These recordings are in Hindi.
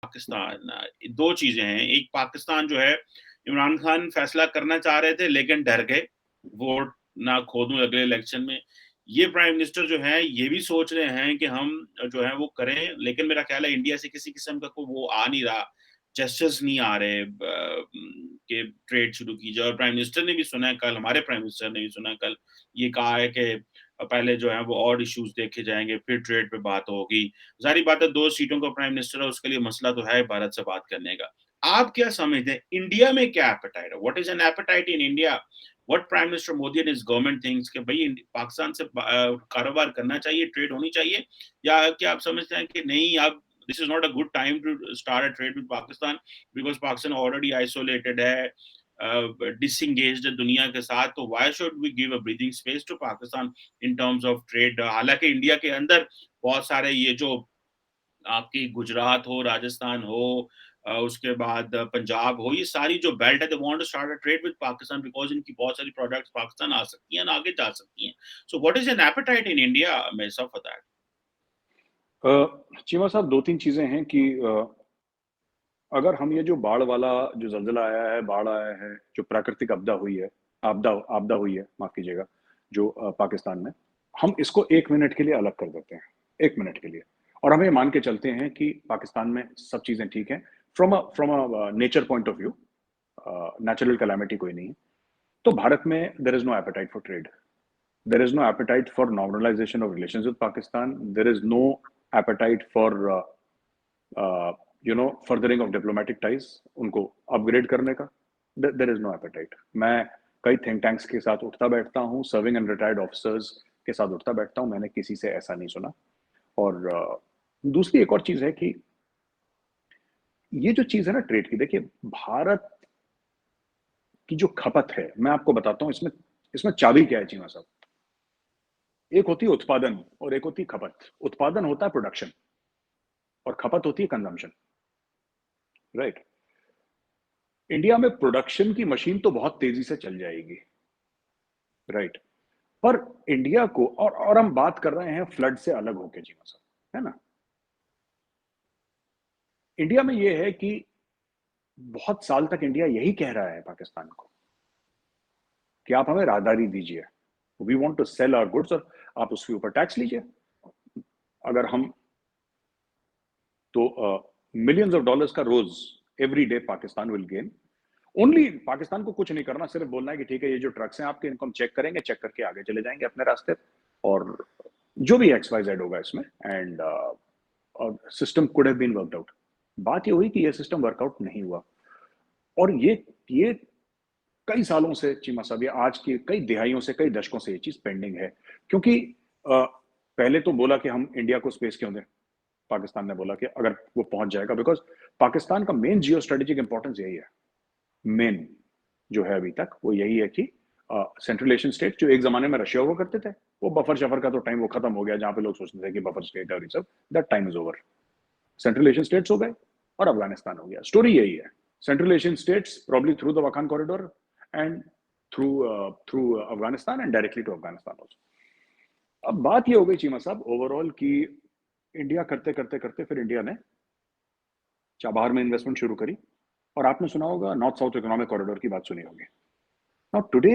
पाकिस्तान, दो चीजें हैं। एक, पाकिस्तान जो है, इमरान खान फैसला करना चाह रहे थे लेकिन डर गए, वोट ना खो दूं अगले इलेक्शन में। ये प्राइम मिनिस्टर जो है ये भी सोच रहे हैं कि हम जो है वो करें, लेकिन मेरा ख्याल है इंडिया से किसी किस्म का कोई वो आ नहीं रहा, जेस्चर्स नहीं आ रहे कि ट्रेड शुरू की जाए। और प्राइम मिनिस्टर ने भी सुना है कल, हमारे प्राइम मिनिस्टर ने भी सुना कल, ये कहा है कि पहले जो है वो और इश्यूज देखे जाएंगे, फिर ट्रेड पे बात होगी। जाहिर बात है, 2 सीटों का प्राइम मिनिस्टर है, उसके लिए मसला तो है भारत से बात करने का। आप क्या समझते हैं इंडिया में क्या एपेटाइट है? What is an appetite in India? What prime minister Modi and his government thinks कि भाई पाकिस्तान से कारोबार करना चाहिए, ट्रेड होनी चाहिए, या क्या आप समझते हैं कि नहीं, आप this is not a good time to start a trade with Pakistan, because Pakistan already isolated है, डिसंगेज्ड है दुनिया के साथ, तो why should we give a breathing space to Pakistan in terms of trade? हालांकि इंडिया के अंदर बहुत सारे ये जो आपकी गुजरात हो, राजस्थान हो, उसके बाद पंजाब हो, ये सारी जो बेल्ट है, they want to start a trade with Pakistan because इनकी बहुत सारी प्रोडक्ट्स पाकिस्तान आ सकती हैं, आगे जा सकती हैं। So what is an appetite in India major for that? Cheema साहब, दो तीन चीजें हैं कि अगर हम ये जो बाढ़ वाला जो जल्जला आया है, बाढ़ आया है, जो प्राकृतिक आपदा हुई है, आपदा आपदा हुई है, माफ कीजिएगा, जो पाकिस्तान में, हम इसको 1 मिनट के लिए अलग कर देते हैं, 1 मिनट के लिए, और हम ये मान के चलते हैं कि पाकिस्तान में सब चीजें ठीक हैं, from a nature point of view, natural calamity कोई नहीं है, तो भारत में there is no appetite for trade, there is no appetite for normalisation of relations with Pakistan, there is no appetite for furthering of diplomatic ties, उनको अपग्रेड करने का, देर इज नो एपेटाइट। मैं कई थिंक टैंक्स के साथ उठता बैठता हूँ, सर्विंग एंड रिटायर्ड ऑफिसर्स के साथ उठता बैठता हूँ, मैंने किसी से ऐसा नहीं सुना। और दूसरी एक और चीज है कि ये जो चीज है ना ट्रेड की, देखिए भारत की जो खपत है, मैं आपको बताता हूँ इसमें इसमें चाबी क्या है चीमा साहब। एक होती है उत्पादन और एक होती है खपत। उत्पादन होता है प्रोडक्शन और खपत होती है कंजम्पशन, राइट। इंडिया में प्रोडक्शन की मशीन तो बहुत तेजी से चल जाएगी, राइट, पर इंडिया को, और हम बात कर रहे हैं फ्लड से अलग होके जीवन साहब, है ना। इंडिया में यह है कि बहुत साल तक इंडिया यही कह रहा है पाकिस्तान को कि आप हमें राहदारी दीजिए, we want to sell our goods, और आप उसके ऊपर टैक्स लीजिए। अगर हम तो मिलियंस ऑफ डॉलर्स का रोज every day Pakistan will gain. Only Pakistan को कुछ नहीं करना, सिर्फ बोलना है कि ठीक है, ये जो ट्रक्स हैं आपके, इनको हम चेक करेंगे, चेक करके आगे चले जाएंगे अपने रास्ते, और जो भी एक्स वाई जेड होगा इसमें, and system could have been worked out. बात ये हुई कि ये सिस्टम वर्कआउट नहीं हुआ, और ये कई सालों से चीमा साहब, ये आज की कई दिहाइयों से, कई दशकों से ये चीज पेंडिंग है। क्योंकि पहले तो बोला कि हम इंडिया को स्पेस क्यों दें, पाकिस्तान ने बोला कि अगर वो पहुंच जाएगा, बिकॉज पाकिस्तान का मेन जियो स्ट्रेटेजिक इंपॉर्टेंस यही है, मेन जो है अभी तक वो यही है कि सेंट्रल एशियन स्टेट जो एक जमाने में रशिया हुआ करते थे, वो बफर शफर का तो टाइम वो खत्म हो गया, जहां पे लोग सोचते थे कि बफर स्टेट और ये सब, that time is over. Central Asian states हो गए और अफगानिस्तान हो गया, स्टोरी यही है। Central Asian states probably through the Wakhan corridor and through through Afghanistan and directly to Afghanistan also. अब बात ये हो गई चीमा साहब ओवरऑल कि इंडिया करते करते करते फिर इंडिया ने चाबहार में इन्वेस्टमेंट शुरू करी, और आपने सुना होगा नॉर्थ साउथ इकोनॉमिक कॉरिडोर की बात सुनी होगी। Now today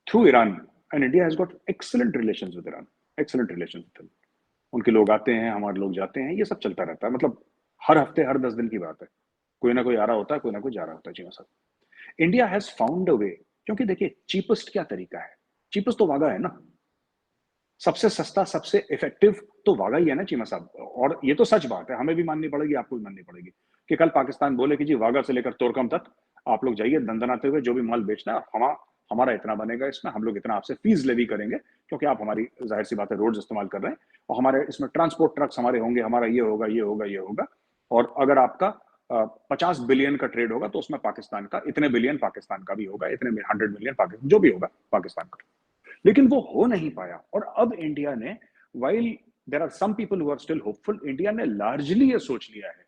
through Iran, and India has got excellent relations with Iran, excellent relations with them। उनके लोग आते हैं, हमारे लोग जाते हैं, ये सब चलता रहता है, मतलब हर हफ्ते हर 10 दिन की बात है, कोई ना कोई आ रहा होता है, कोई ना कोई जा रहा होता है जी साहब। इंडिया हैज फाउंड अ वे, क्योंकि देखिए चीपेस्ट क्या तरीका है, चीपेस्ट तो वागा है ना, सबसे सस्ता सबसे इफेक्टिव तो वागा ही है ना चीमा साहब। और ये तो सच बात है, हमें भी माननी पड़ेगी, आपको भी माननी पड़ेगी, कि कल पाकिस्तान बोले कि जी वागा से लेकर तोरकम तक आप लोग जाइए दंदनाते हुए, जो भी माल बेचना है, हमारा इतना बनेगा इसमें, हम लोग इतना आपसे फीस लेवी करेंगे, क्योंकि आप हमारी जाहिर सी बात है रोड इस्तेमाल कर रहे हैं, और हमारे इसमें ट्रांसपोर्ट ट्रक्स हमारे होंगे, हमारा ये होगा ये होगा ये होगा, और अगर आपका 50 बिलियन का ट्रेड होगा तो उसमें पाकिस्तान का इतने बिलियन पाकिस्तान का भी होगा, इतने 100 मिलियन पाकिस्तान जो भी होगा पाकिस्तान का। लेकिन वो हो नहीं पाया, और अब इंडिया ने, while there are some people who are still hopeful, India ने लार्जली ये सोच लिया है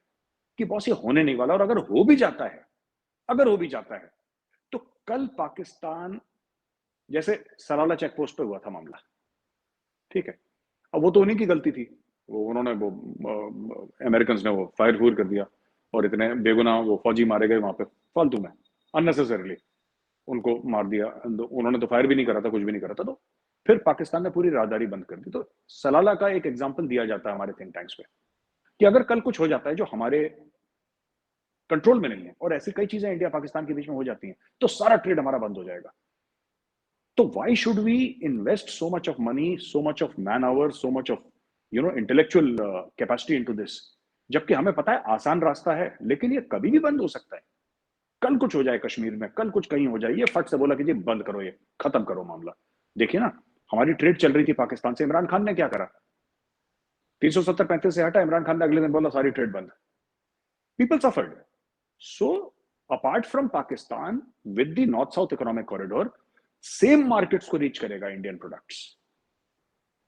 कि बॉस ये होने नहीं वाला, और अगर हो भी जाता है, अगर हो भी जाता है, तो कल पाकिस्तान, जैसे सराला चेक पोस्ट पे हुआ था मामला, ठीक है, अब वो तो उन्हीं की गलती थी, वो उन्होंने वो अमेरिकन ने वो फायर फूर कर दिया और इतने बेगुनाह वो फौजी मारे गए वहां पे फालतू में, अननेसेसरीली उनको मार दिया। उन्होंने तो फायर भी नहीं करा था, कुछ भी नहीं करा था। तो फिर पाकिस्तान ने पूरी राहदारी बंद कर दी। तो सलाला का एक एग्जाम्पल दिया जाता है हमारे थिंक टैंक्स में कि अगर कल कुछ हो जाता है जो हमारे कंट्रोल में नहीं है, और ऐसी कई चीजें इंडिया पाकिस्तान के बीच में हो जाती हैं, तो सारा ट्रेड हमारा बंद हो जाएगा। तो why should we invest so much of money, so much of man hour, so much of intellectual capacity into this, जबकि हमें पता है आसान रास्ता है, लेकिन ये कभी भी बंद हो सकता है। कल कुछ हो जाए कश्मीर में, कल कुछ कहीं हो जाए, ये फट से बोला कि जी बंद करो, ये खत्म करो मामला। देखिए ना, हमारी ट्रेड चल रही थी पाकिस्तान से, इमरान खान ने क्या करा, 370-35 से हटा, इमरान खान ने अगले दिन बोला सारी ट्रेड बंद। People suffered. So apart from Pakistan, with the north south economic corridor, same markets को रीच करेगा इंडियन प्रोडक्ट्स,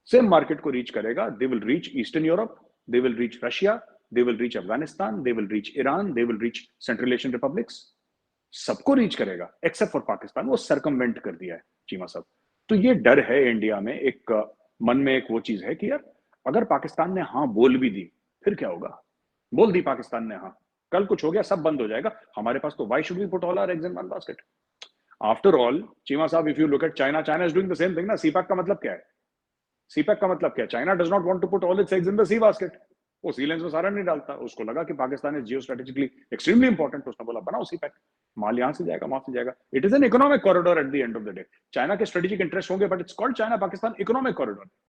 सेम मार्केट को रीच करेगा। They will reach eastern Europe, they will reach Russia, they will reach Afghanistan, they will reach Iran, they will reach central Asian republics, सबको रीच करेगा एक्सेप्ट फॉर पाकिस्तान। वो सरकमवेंट कर दिया है चीमा साहब। तो ये डर है इंडिया में, एक मन में एक वो चीज है कि यार अगर पाकिस्तान ने हाँ बोल भी दी, फिर क्या होगा। बोल दी पाकिस्तान ने हाँ, कल कुछ हो गया सब बंद हो जाएगा हमारे पास, तो why should we put all our eggs in one basket. After all Cheema sahab, if you look at China, China is doing the same thing ना। सीपैक का मतलब क्या है, सीपैक का मतलब क्या है, China does not want to put all its eggs in the C basket. वो सी लेंस में सारा नहीं डालता, उसको लगा कि Pakistan is Jio strategically extremely important, उसने बोला बनाओ सीपैक, माल यहां से जाएगा वहां से जाएगा। It is an economic corridor at the end of the day. China के स्ट्रेटेजिक इंटरेस्ट होंगे, but it's called China Pakistan economic corridor.